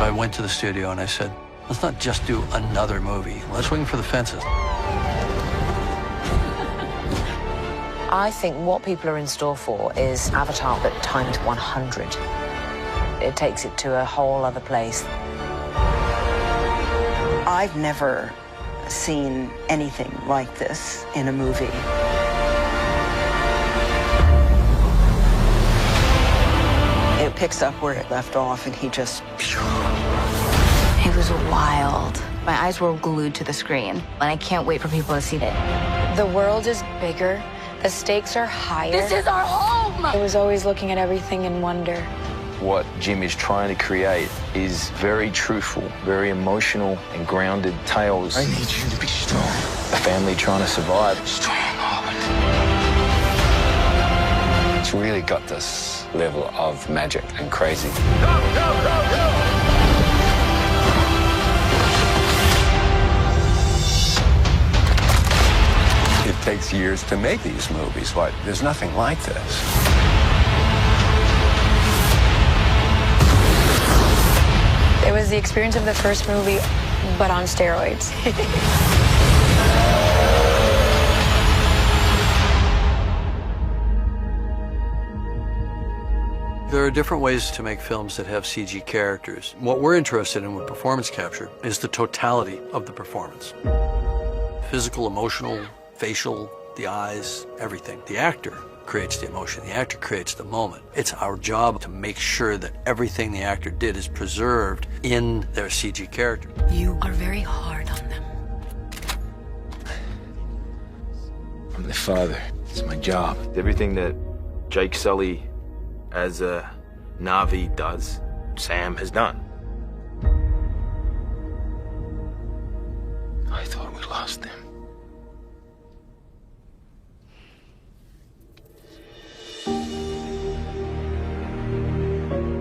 I went to the studio and I said, let's not just do another movie. Let's swing for the fences. I think what people are in store for is Avatar, but times 100. It takes it to a whole other place. I've never seen anything like this in a movie. It picks up where it left off, and he just... It was wild. My eyes were glued to the screen, and I can't wait for people to see it. The world is bigger. The stakes are higher. This is our home! I was always looking at everything in wonder. What Jim is trying to create is very truthful, very emotional and grounded tales. I need you to be strong. A family trying to survive. Strongheart. It's really got this level of magic and crazy. Go! It takes years to make these movies. There's nothing like this. It was the experience of the first movie, but on steroids. There are different ways to make films that have CG characters. What we're interested in with performance capture is the totality of the performance. Physical, emotional, facial, the eyes, everything. The actor creates the emotion. The actor creates the moment. It's our job to make sure that everything the actor did is preserved in their CG character. You are very hard on them. I'm their father. It's my job. Everything that Jake Sully as a Na'vi does, Sam has done. I thought we lost them.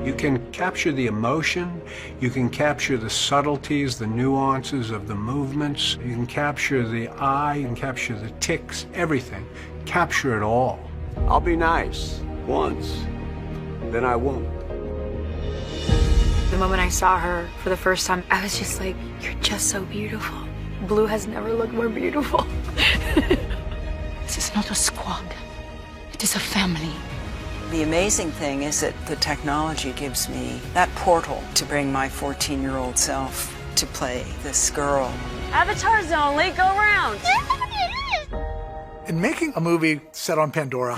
You can capture the emotion, you can capture the subtleties, the nuances of the movements, you can capture the eye, you can capture the tics, everything. Capture it all. I'll be nice once, then I won't. The moment I saw her for the first time, I was just like, you're just so beautiful. Blue has never looked more beautiful. This is not a squad. It is a family. The amazing thing is that the technology gives me that portal to bring my 14-year-old self to play this girl. Avatar's only go round. In making a movie set on Pandora,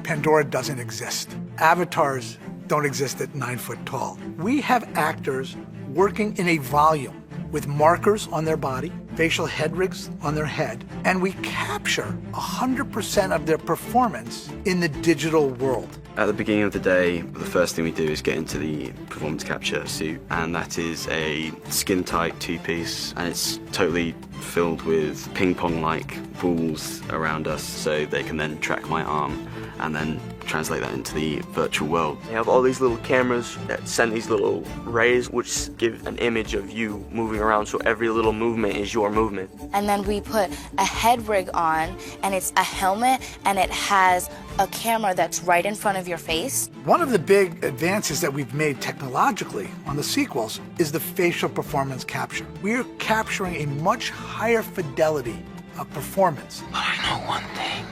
Pandora doesn't exist. Avatars don't exist at 9 foot tall. We have actors working in a volume with markers on their body, facial head rigs on their head, and we capture 100% of their performance in the digital world. At the beginning of the day, the first thing we do is get into the performance capture suit, and that is a skin-tight two-piece, and it's totally filled with ping-pong-like balls around us, so they can then track my arm and then translate that into the virtual world. You have all these little cameras that send these little rays which give an image of you moving around, so every little movement is your movement. And then we put a head rig on, and it's a helmet, and it has a camera that's right in front of your face. One of the big advances that we've made technologically on the sequels is the facial performance capture. We're capturing a much higher fidelity of performance. But I know one thing.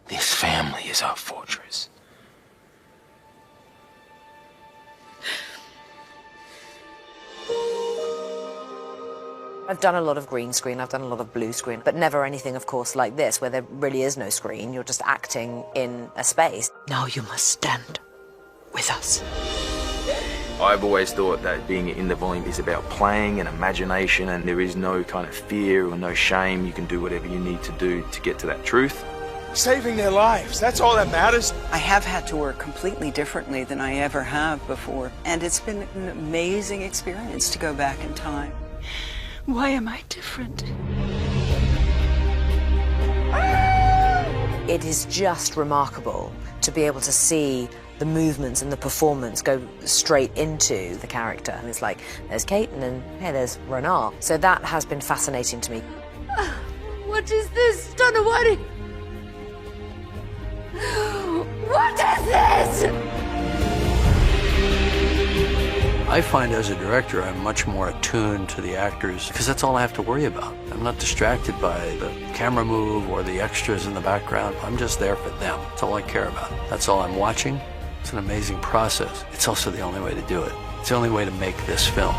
This family is our fortress. I've done a lot of green screen, I've done a lot of blue screen, but never anything, of course, like this, where there really is no screen. You're just acting in a space. Now you must stand with us. I've always thought that being in the volume is about playing and imagination, and there is no kind of fear or no shame. You can do whatever you need to do to get to that truth. Saving their lives, that's all that matters. I have had to work completely differently than I ever have before, and it's been an amazing experience to go back in time. Why am I different? It is just remarkable to be able to see the movements and the performance go straight into the character. And it's like, there's Kate, and then, hey, there's Renard. So that has been fascinating to me. What is this, Tonawari? What is this? I find as a director, I'm much more attuned to the actors because that's all I have to worry about. I'm not distracted by the camera move or the extras in the background. I'm just there for them. That's all I care about. That's all I'm watching. It's an amazing process. It's also the only way to do it. It's the only way to make this film.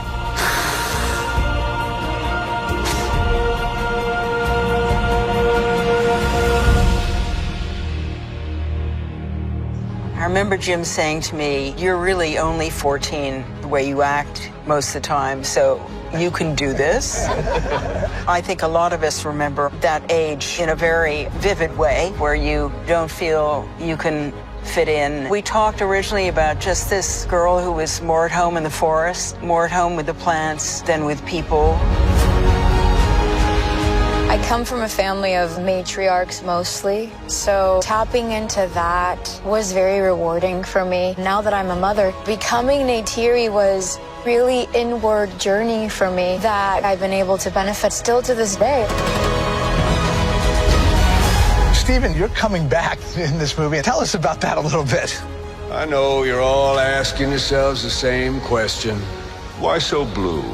I remember Jim saying to me, "You're really only 14 the way you act most of the time, so you can do this." I think a lot of us remember that age in a very vivid way where you don't feel you can fit in. We talked originally about just this girl who was more at home in the forest, more at home with the plants than with people. I come from a family of matriarchs mostly, so tapping into that was very rewarding for me. Now that I'm a mother, becoming Neytiri was really inward journey for me that I've been able to benefit still to this day. Steven, you're coming back in this movie. Tell us about that a little bit. I know you're all asking yourselves the same question. Why so blue?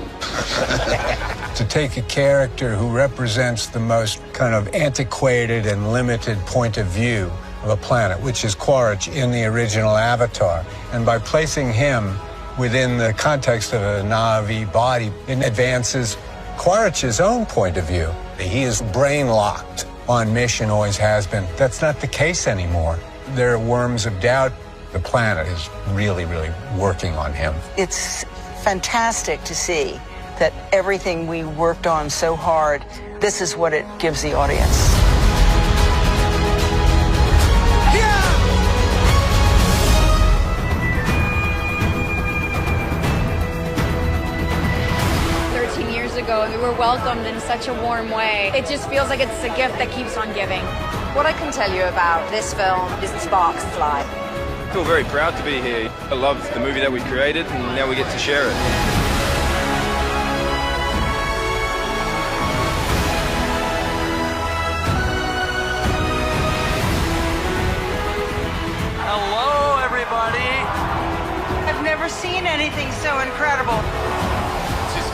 To take a character who represents the most kind of antiquated and limited point of view of a planet, which is Quaritch in the original Avatar, and by placing him within the context of a Na'vi body, it advances Quaritch's own point of view. He is brain-locked on mission, always has been. That's not the case anymore. There are worms of doubt. The planet is really, really working on him. It's fantastic to see that everything we worked on so hard, this is what it gives the audience. Ago, and we were welcomed in such a warm way. It just feels like it's a gift that keeps on giving. What I can tell you about this film is the sparks fly. I feel very proud to be here. I love the movie that we created, and now we get to share it. Hello, everybody. I've never seen anything so incredible.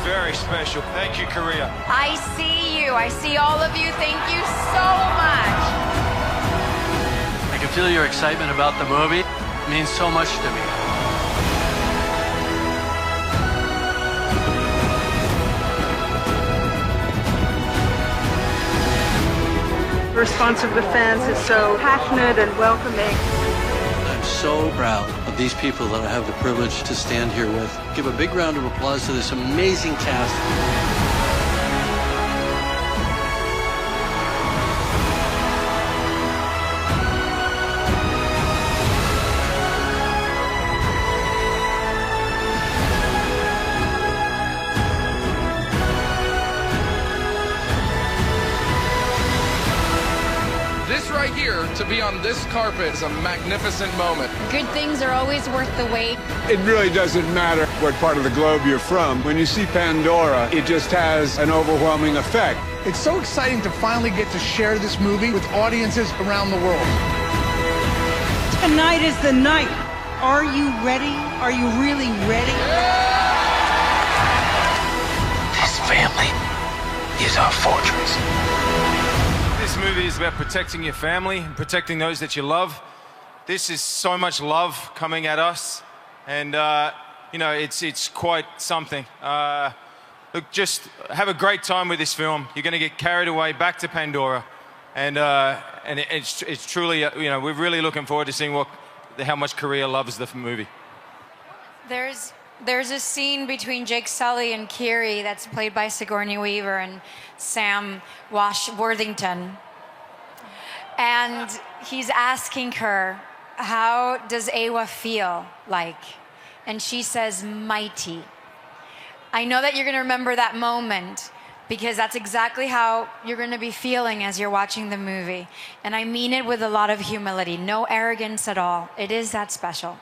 Very special. Thank you, Korea. I see you. I see all of you. Thank you so much. I can feel your excitement about the movie. It means so much to me. The response of the fans is so passionate and welcoming. I'm so proud of these people that I have the privilege to stand here with. Give a big round of applause to this amazing cast. This right here, to be on this carpet, is a magnificent moment. Good things are always worth the wait. It really doesn't matter what part of the globe you're from. When you see Pandora, it just has an overwhelming effect. It's so exciting to finally get to share this movie with audiences around the world. Tonight is the night. Are you ready? Are you really ready? This family is our fortress. This movie is about protecting your family and protecting those that you love. This is so much love coming at us, and you know, it's quite something. Look, just have a great time with this film. You're going to get carried away back to Pandora, and it's truly, you know, we're really looking forward to seeing how much Korea loves the movie. There's a scene between Jake Sully and Kiri that's played by Sigourney Weaver and Sam Worthington. And he's asking her, how does Eywa feel like? And she says, mighty. I know that you're going to remember that moment because that's exactly how you're going to be feeling as you're watching the movie. And I mean it with a lot of humility, no arrogance at all. It is that special.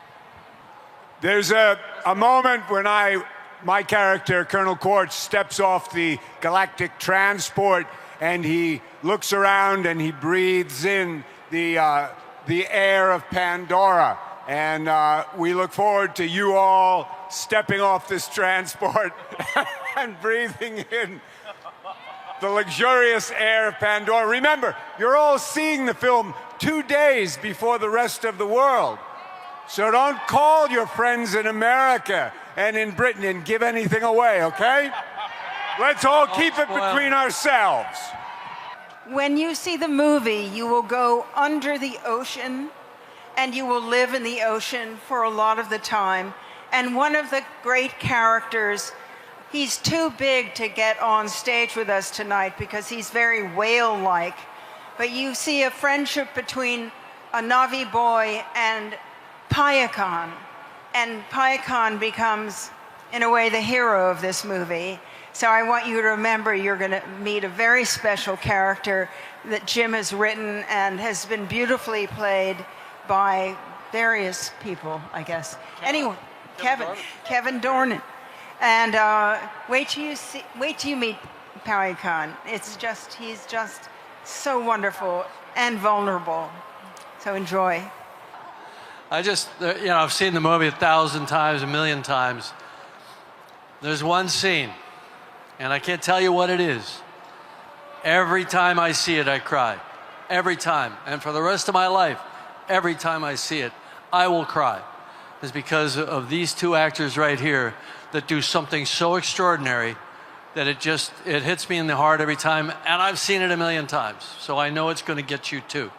There's a moment when my character, Colonel Quaritch, steps off the galactic transport and he looks around and he breathes in the air of Pandora. And we look forward to you all stepping off this transport and breathing in the luxurious air of Pandora. Remember, you're all seeing the film 2 days before the rest of the world. So don't call your friends in America and in Britain and give anything away, okay? Let's all keep it between ourselves. When you see the movie, you will go under the ocean and you will live in the ocean for a lot of the time. And one of the great characters, he's too big to get on stage with us tonight because he's very whale-like. But you see a friendship between a Na'vi boy and Payakan. And Payakan becomes, in a way, the hero of this movie. So I want you to remember you're going to meet a very special character that Jim has written and has been beautifully played by various people, I guess. Anyway, Kevin Dornan. And wait till you meet Payakan. He's just so wonderful and vulnerable. So enjoy. I've seen the movie 1,000 times, 1,000,000 times. There's one scene, and I can't tell you what it is. Every time I see it, I cry. Every time. And for the rest of my life, every time I see it, I will cry. It's because of these two actors right here that do something so extraordinary that it hits me in the heart every time, and I've seen it 1,000,000 times. So I know it's going to get you too.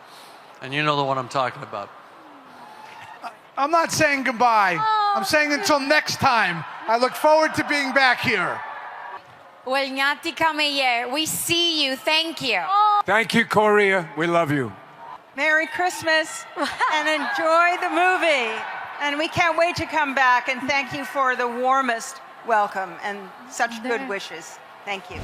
And you know the one I'm talking about. I'm not saying goodbye. I'm saying until next time. I look forward to being back here. Well, Ngati Kameye, we see you. Thank you. Thank you, Korea. We love you. Merry Christmas and enjoy the movie. And we can't wait to come back, and thank you for the warmest welcome and such good wishes. Thank you.